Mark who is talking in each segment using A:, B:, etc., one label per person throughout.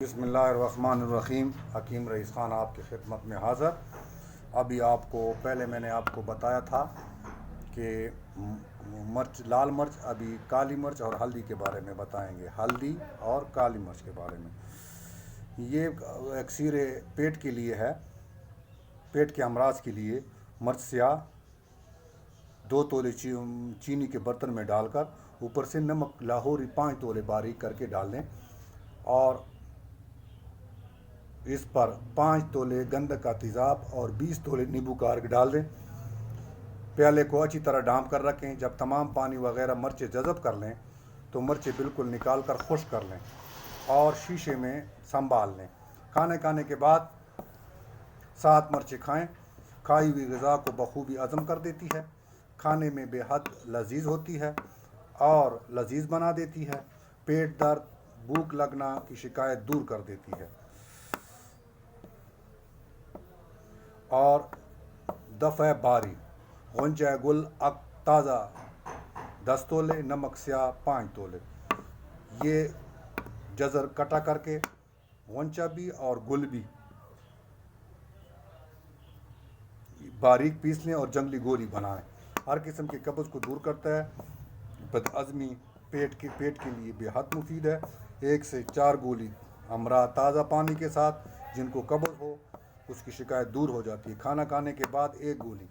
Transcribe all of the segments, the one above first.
A: بسم اللہ الرحمن الرحیم۔ حکیم رئیس خان آپ کی خدمت میں حاضر۔ ابھی پہلے میں نے آپ کو بتایا تھا کہ مرچ، لال مرچ، ابھی کالی مرچ اور ہلدی کے بارے میں بتائیں گے۔ ہلدی اور کالی مرچ کے بارے میں، یہ اکثیر پیٹ کے لیے ہے، پیٹ کے امراض کے لیے۔ مرچ سیاہ 2 تولے چینی کے برتن میں ڈال کر اوپر سے نمک لاہوری 5 تولے باریک کر کے ڈال دیں، اور اس پر 5 تولے گندک کا تیزاب اور 20 تولے نیبو کا عرق ڈال دیں۔ پیالے کو اچھی طرح ڈھانپ کر رکھیں۔ جب تمام پانی وغیرہ مرچیں جذب کر لیں تو مرچیں بالکل نکال کر خشک کر لیں اور شیشے میں سنبھال لیں۔ کھانے کے بعد 7 مرچیں کھائیں۔ کھائی ہوئی غذا کو بخوبی ہضم کر دیتی ہے، کھانے میں بے حد لذیذ ہوتی ہے اور لذیذ بنا دیتی ہے۔ پیٹ درد، بھوک لگنا کی شکایت دور کر دیتی ہے۔ اور دفع باری، غنچہ گل تازہ 10 تولے، نمک سیاہ 5 تولے۔ یہ جزر کٹا کر کے غنچہ بھی اور گل بھی باریک پیس لیں اور جنگلی گولی بنائیں۔ ہر قسم کے قبض کو دور کرتا ہے، بدہضمی پیٹ کے لیے بے حد مفید ہے۔ 1 سے 4 گولی امرا تازہ پانی کے ساتھ، جن کو قبض ہو اس کی شکایت دور ہو جاتی ہے۔ کھانا کھانے کے بعد 1 گولی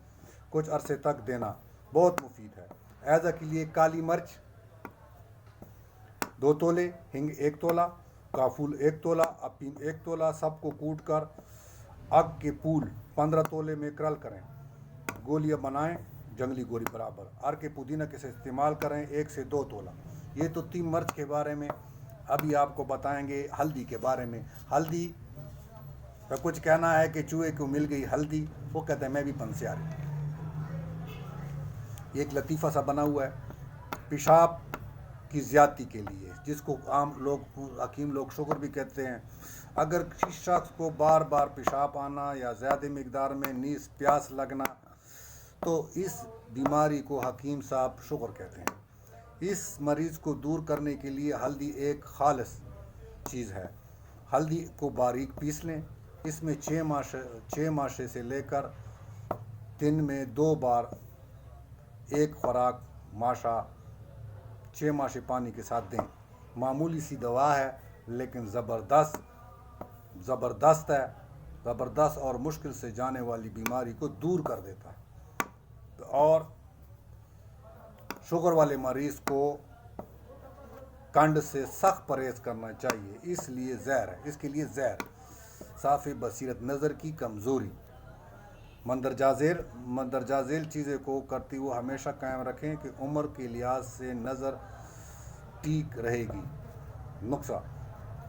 A: کچھ عرصے تک دینا بہت مفید ہے۔ ایزا کے لیے کالی مرچ 2 تولے، ہنگ 1 تولا، کافول 1 تولا، افیم 1 تولا، سب کو کوٹ کر اگ کے پھول 15 تولے میں کرل کریں۔ گولیاں بنائیں جنگلی گولی برابر۔ عرق پودینہ کے سے استعمال کریں 1 سے 2 تولا۔ یہ تو 3 مرچ کے بارے میں۔ ابھی آپ کو بتائیں گے ہلدی کے بارے میں۔ ہلدی کا کچھ کہنا ہے کہ چوہے کو مل گئی ہلدی، وہ کہتے ہیں میں بھی پنسیاری۔ یہ ایک لطیفہ سا بنا ہوا ہے پیشاب کی زیادتی کے لیے، جس کو عام لوگ، حکیم لوگ شوگر بھی کہتے ہیں۔ اگر کسی شخص کو بار بار پیشاب آنا یا زیادہ مقدار میں نیز پیاس لگنا تو اس بیماری کو حکیم صاحب شوگر کہتے ہیں۔ اس مریض کو دور کرنے کے لیے ہلدی ایک خالص چیز ہے۔ ہلدی کو باریک پیس لیں۔ اس میں 6 ماشے سے لے کر دن میں 2 بار 1 خوراک ماشا 6 ماشے پانی کے ساتھ دیں۔ معمولی سی دوا ہے لیکن زبردست ہے، زبردست اور مشکل سے جانے والی بیماری کو دور کر دیتا ہے۔ اور شوگر والے مریض کو کنڈ سے سخت پرہیز کرنا چاہیے، اس لیے زہر ہے، اس کے لیے زہر۔ صاف بصیرت، نظر کی کمزوری، مندرجہ ذیل چیزیں کو کرتے ہوئے ہمیشہ قائم رکھیں کہ عمر کے لحاظ سے نظر ٹھیک رہے گی۔ نسخہ: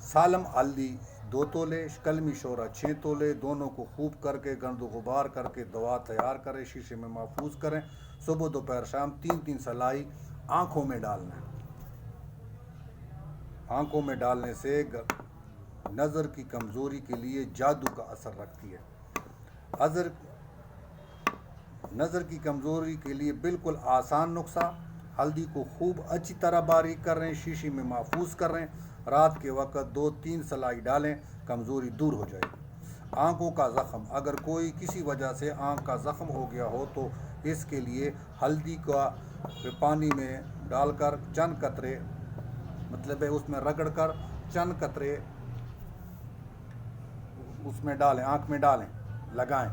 A: سالم ہلدی 2 تولے، کلمی شورا 6 تولے، دونوں کو خوب کر کے گرد و غبار کر کے دوا تیار کریں، شیشے میں محفوظ کریں۔ صبح دوپہر شام 3 سلائی آنکھوں میں ڈالنا ہے۔ آنکھوں میں ڈالنے سے نظر کی کمزوری کے لیے جادو کا اثر رکھتی ہے۔ نظر کی کمزوری کے لیے بالکل آسان نسخہ: ہلدی کو خوب اچھی طرح باریک کر لیں، شیشے میں محفوظ کر لیں، رات کے وقت 2-3 سلائی ڈالیں، کمزوری دور ہو جائے گی۔ آنکھوں کا زخم: اگر کوئی کسی وجہ سے آنکھ کا زخم ہو گیا ہو تو اس کے لیے ہلدی کا پانی میں ڈال کر چند قطرے، مطلب ہے اس میں رگڑ کر چند قطرے اس میں ڈالیں، آنکھ میں ڈالیں، لگائیں۔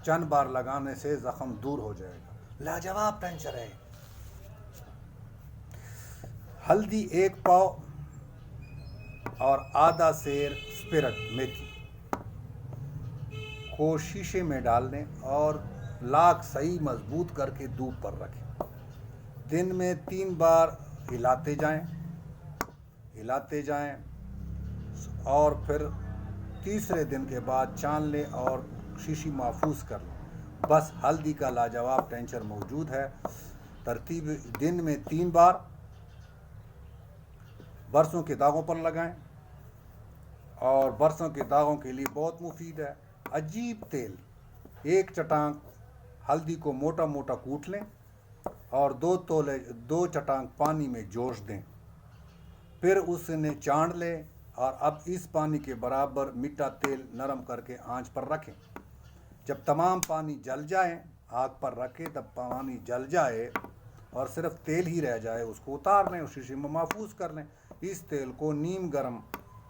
A: چند بار لگانے سے زخم دور ہو جائے گا۔ لاجواب ٹینچر ہے۔ ہلدی 1 پاؤ اور آدھا سیر اسپرٹ میتھی کو شیشے میں ڈال دیں اور لاک صحیح مضبوط کر کے دھوپ پر رکھیں۔ دن میں 3 بار ہلاتے جائیں اور پھر تیسرے دن کے بعد چھان لیں اور شیشی محفوظ کر لیں۔ بس ہلدی کا لاجواب ٹینچر موجود ہے۔ ترتیب: دن میں 3 بار برسوں کے داغوں پر لگائیں، اور برسوں کے داغوں کے لیے بہت مفید ہے۔ عجیب تیل: 1 چٹانک ہلدی کو موٹا موٹا کوٹ لیں اور 2 چٹانک پانی میں جوش دیں، پھر اسے چانڈ لیں اور اب اس پانی کے برابر میٹھا تیل نرم کر کے آنچ پر رکھیں۔ جب تمام پانی جل جائیں، آگ پر رکھیں، تب پانی جل جائے اور صرف تیل ہی رہ جائے، اس کو اتار لیں اور شیشے میں محفوظ کر لیں۔ اس تیل کو نیم گرم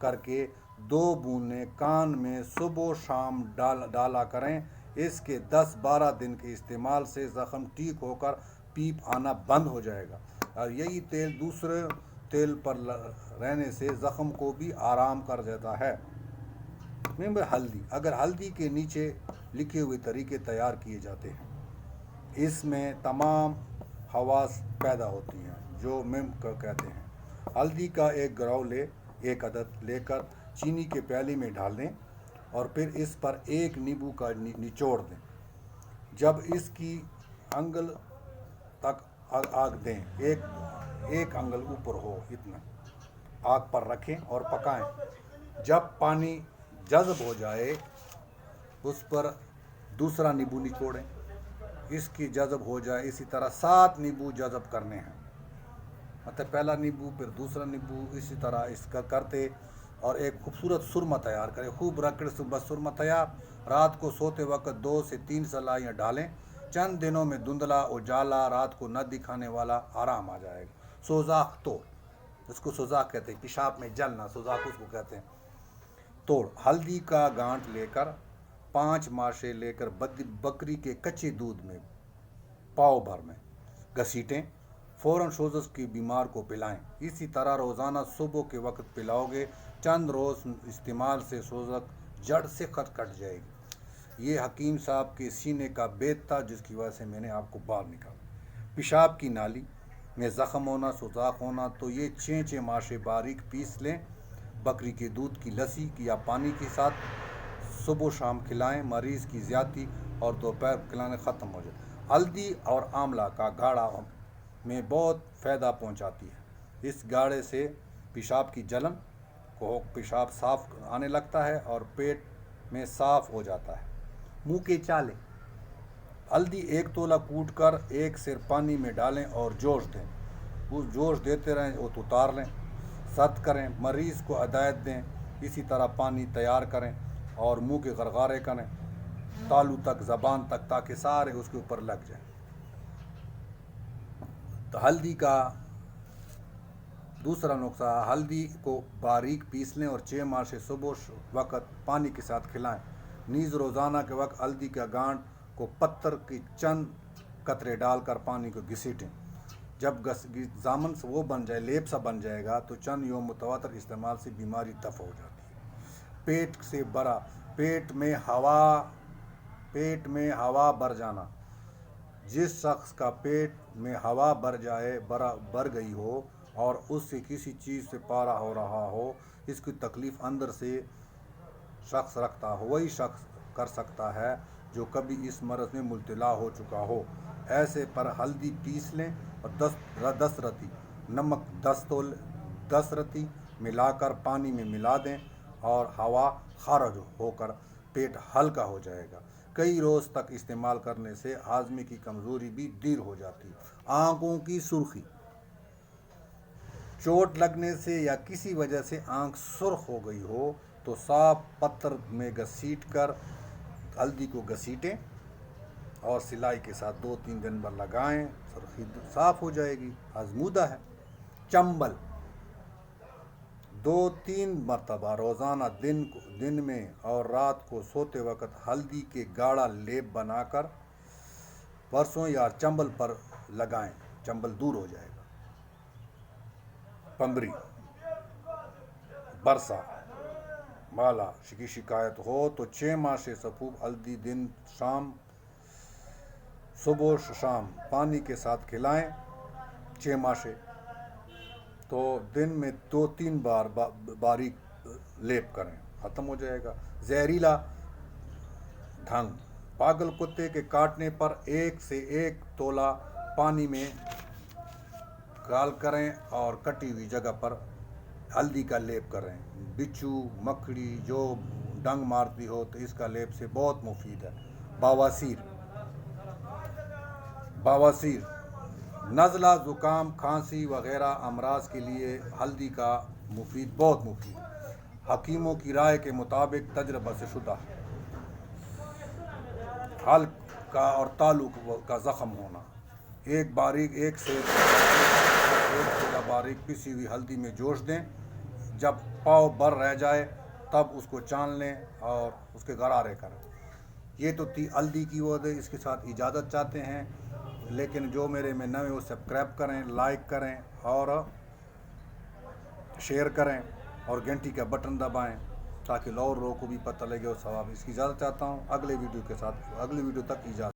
A: کر کے 2 بوندیں کان میں صبح و شام ڈالا کریں۔ اس کے 10-12 دن کے استعمال سے زخم ٹھیک ہو کر پیپ آنا بند ہو جائے گا، اور یہی تیل دوسرے تیل پر رہنے سے زخم کو بھی آرام کر دیتا ہے۔ نمبر ہلدی، اگر ہلدی کے نیچے لکھے ہوئے طریقے تیار کیے جاتے ہیں، اس میں تمام خواص پیدا ہوتی ہیں جو مم کہتے ہیں۔ ہلدی کا ایک گراؤ 1 عدد لے کر چینی کے پیالے میں ڈال دیں اور پھر اس پر 1 نیبو کا نچوڑ دیں۔ جب اس کی انگل تک آگ دیں، ایک انگل اوپر ہو اتنا آگ پر رکھیں اور پکائیں۔ جب پانی جذب ہو جائے، اس پر دوسرا نیبو نچوڑیں، اس کی جذب ہو جائے۔ اسی طرح 7 نیبو جذب کرنے ہیں، مطلب پہلا نیبو پھر دوسرا نیبو، اسی طرح اس کا کرتے اور ایک خوبصورت سرما تیار کریں۔ خوب رگڑ صبح سرما تیار، رات کو سوتے وقت 2 سے 3 سلائیاں ڈالیں۔ چند دنوں میں دھندلا اجالا، رات کو نہ دکھانے والا آرام آ جائے گا۔ سوزاک توڑ، اس کو سوزاک کہتے ہیں، پیشاب میں جلنا، سوزاک اس کو کہتے ہیں۔ توڑ، ہلدی کا گانٹ لے کر 5 ماشے لے کر بکری کے کچے دودھ میں پاؤ بھر میں گھسیٹیں، فوراً سوزش کی بیمار کو پلائیں۔ اسی طرح روزانہ صبح کے وقت پلاؤ گے، چند روز استعمال سے سوزش جڑ سے کٹ جائے گی۔ یہ حکیم صاحب کے سینے کا بیت تھا، جس کی وجہ سے میں نے آپ کو باہر نکالا۔ پیشاب کی نالی میں زخم ہونا، سوزاک ہونا، تو یہ 6 ماشے باریک پیس لیں، بکری کے دودھ کی لسی یا پانی کے ساتھ صبح و شام کھلائیں۔ مریض کی زیادتی اور دوپہر کھلانے ختم ہو جائے۔ ہلدی اور آملہ کا گاڑھا میں بہت فائدہ پہنچاتی ہے۔ اس گاڑھے سے پیشاب کی جلن کو پیشاب صاف آنے لگتا ہے اور پیٹ میں صاف ہو جاتا ہے۔ منہ کے چالے، ہلدی 1 تولہ کوٹ کر 1 سیر پانی میں ڈالیں اور جوش دیں، اس جوش دیتے رہیں اور اتار لیں، سرد کریں۔ مریض کو ہدایت دیں اسی طرح پانی تیار کریں اور منہ کے غرغارے کریں تالو تک، زبان تک، تاکہ سارے اس کے اوپر لگ جائیں۔ تو ہلدی کا دوسرا نسخہ، ہلدی کو باریک پیس لیں اور 6 ماشے صبح وقت پانی کے ساتھ کھلائیں۔ نیز روزانہ کے وقت ہلدی کا گانٹ کو پتھر کی چند قطرے ڈال کر پانی کو گھسیٹیں۔ جب دامن سے وہ بن جائے، لیپ سا بن جائے گا، تو چند یوم متواتر استعمال سے بیماری دفع ہو جاتی ہے۔ پیٹ سے بھرا، پیٹ میں ہوا بھر جانا، جس شخص کا پیٹ میں ہوا بھر گئی ہو اور اس سے کسی چیز سے پارا ہو رہا ہو، اس کی تکلیف اندر سے شخص رکھتا ہو، وہی شخص کر سکتا ہے جو کبھی اس مرض میں مبتلا ہو چکا ہو۔ ایسے پر ہلدی پیس لیں اور 10 رتی نمک 10 رتی ملا کر پانی میں ملا دیں اور ہوا خارج ہو کر پیٹ ہلکا ہو جائے گا۔ کئی روز تک استعمال کرنے سے ہاضمے کی کمزوری بھی دور ہو جاتی ہے۔ آنکھوں کی سرخی، چوٹ لگنے سے یا کسی وجہ سے آنکھ سرخ ہو گئی ہو تو صاف پتھر میں گھسیٹ کر ہلدی کو گھسیٹیں اور سلائی کے ساتھ 2-3 دن بھر لگائیں، سرخی صاف ہو جائے گی، آزمودہ ہے۔ چنبل، 2-3 مرتبہ روزانہ دن میں اور رات کو سوتے وقت ہلدی کے گاڑھا لیپ بنا کر پرسوں یا چنبل پر لگائیں، چنبل دور ہو جائے گا۔ پمبری، برسا، بالا کی شکایت ہو تو 6 ماشے سفوف ہلدی دن صبح و شام پانی کے ساتھ کھلائیں، 6 ماشے، تو دن میں 2-3 بار باریک لیپ کریں، ختم ہو جائے گا۔ زہریلا ڈھنگ، پاگل کتے کے کاٹنے پر 1 سے 1 تولہ پانی میں گال کریں اور کٹی ہوئی جگہ پر ہلدی کا لیپ کریں۔ بچھو، مکڑی جو ڈنگ مارتی ہو تو اس کا لیپ سے بہت مفید ہے۔ بواسیر، نزلہ، زکام، کھانسی وغیرہ امراض کے لیے ہلدی کا بہت مفید ہے۔ حکیموں کی رائے کے مطابق تجربہ سے شدہ، حلق کا اور تالو کا زخم ہونا، ایک سے باریک پسی ہوئی ہلدی میں جوش دیں، جب پاؤ بر رہ جائے تب اس کو چان لیں اور اس کے غرارے کریں۔ یہ تو تھی ہلدی کی وہ اس کے ساتھ اجازت چاہتے ہیں، لیکن جو میرے میں نئے وہ سبسکرائب کریں، لائک کریں اور شیئر کریں اور گھنٹی کا بٹن دبائیں تاکہ اور لوگوں کو بھی پتہ لگے اور ثواب۔ اس کی اجازت چاہتا ہوں، اگلے ویڈیو تک اجازت۔